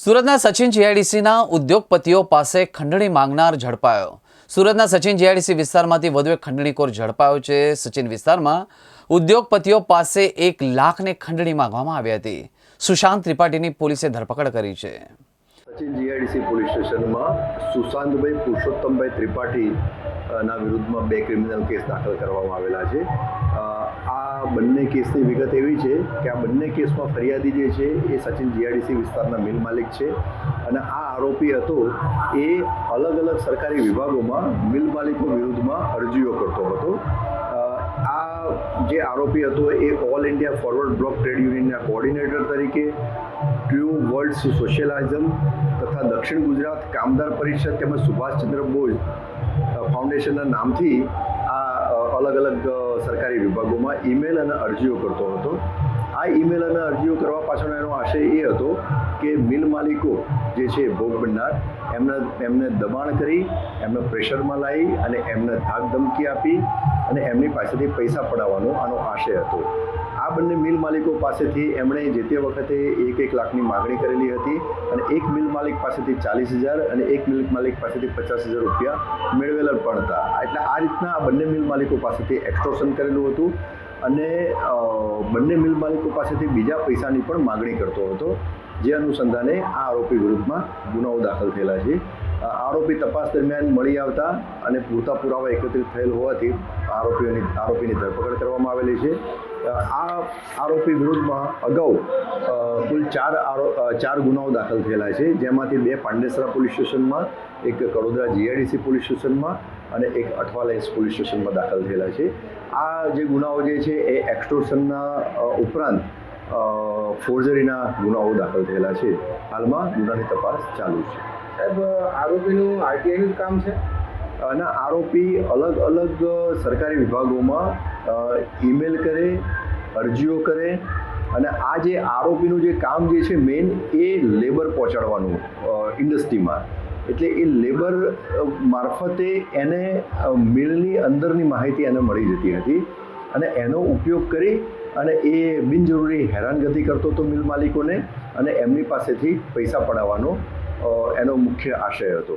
સુરતના સચિન જીઆઈડીસીના ઉદ્યોગપતિઓ પાસે ખંડણી માંગનાર ઝડપાયો। સુરતના સચિન જીઆઈડીસી વિસ્તારમાંથી વધુ એક ખંડણીખોર ઝડપાયો છે। સચિન વિસ્તારમાં ઉદ્યોગપતિઓ પાસે 1 લાખની ખંડણી માંગવામાં આવી હતી। સુશાંત ત્રિપાઠીની પોલીસે ધરપકડ કરી છે। સચિન જીઆઈડીસી પોલીસ સ્ટેશનમાં સુશાંતભાઈ પુરુષોત્તમભાઈ ત્રિપાઠી ના વિરુદ્ધમાં 2 ક્રિમિનલ કેસ દાખલ કરવામાં આવેલા છે। આ બંને કેસની વિગત એવી છે કે આ બંને કેસમાં ફરિયાદી જે છે એ સચિન જીઆઈડીસી વિસ્તારના મિલ માલિક છે અને આ આરોપી હતો એ અલગ અલગ સરકારી વિભાગોમાં મિલ માલિકો વિરુદ્ધમાં અરજીઓ કરતો હતો। આ જે આરોપી હતો એ all India forward bloc trade યુનિયનના કોઓર્ડિનેટર તરીકે ટ્રુ વર્લ્ડ સોશિયલિઝમ તથા દક્ષિણ ગુજરાત કામદાર પરિષદ તેમજ સુભાષચંદ્ર બોઝ ફાઉન્ડેશનના નામથી આ અલગ અલગ સરકારી વિભાગોમાં ઈમેલ અને અરજીઓ કરતો હતો। આ ઈમેલ અને અરજીઓ કરવા પાછળનો એનો આશય એ હતો કે મિલ માલિકો જે છે ભોગ બનનાર એમને દબાણ કરી એમને પ્રેશરમાં લાવી અને એમને ધાક ધમકી આપી અને એમની પાસેથી પૈસા પડાવવાનો આનો આશય હતો। આ બંને મિલ માલિકો પાસેથી એમણે જે તે વખતે 1 લાખની માગણી કરેલી હતી અને એક મિલ માલિક પાસેથી 40,000 અને એક મિલ માલિક પાસેથી 50,000 રૂપિયા મેળવેલા પણ હતા। એટલે આ રીતના આ બંને મિલ માલિકો પાસેથી એક્સટોર્શન કરેલું હતું અને બંને મિલ માલિકો પાસેથી બીજા પૈસાની પણ માગણી કરતો હતો, જે અનુસંધાને આ આરોપી વિરુદ્ધમાં ગુનાઓ દાખલ થયેલા છે। આરોપી તપાસ દરમિયાન મળી આવતા અને પૂરતા પુરાવા એકત્રિત થયેલ હોવાથી આરોપીની ધરપકડ કરવામાં આવેલી છે। આ આરોપી વિરુદ્ધમાં અગાઉ કુલ 4 ગુનાઓ દાખલ થયેલા છે, જેમાંથી 2 પાંડેસરા પોલીસ સ્ટેશનમાં, 1 કડોદરા જીઆઈડીસી પોલીસ સ્ટેશનમાં અને 1 અઠવાલાઇન્સ પોલીસ સ્ટેશનમાં દાખલ થયેલા છે। આ જે ગુનાઓ જે છે એ એક્સટોર્શનના ઉપરાંત ફોર્જરીના ગુનાઓ દાખલ થયેલા છે। હાલમાં ગુનાની તપાસ ચાલુ છે। સાહેબ, આરોપીનું આરટીઆઈનું કામ છે અને આરોપી અલગ અલગ સરકારી વિભાગોમાં ઈમેલ કરે, અરજીઓ કરે અને આ જે આરોપીનું જે કામ જે છે મેઇન એ લેબર પહોંચાડવાનું ઇન્ડસ્ટ્રીમાં, એટલે એ લેબર મારફતે એને મિલની અંદરની માહિતી એને મળી જતી હતી અને એનો ઉપયોગ કરી અને એ બિનજરૂરી હેરાનગતિ કરતો હતો મિલ માલિકોને અને એમની પાસેથી પૈસા પડાવવાનો એનો મુખ્ય આશય હતો।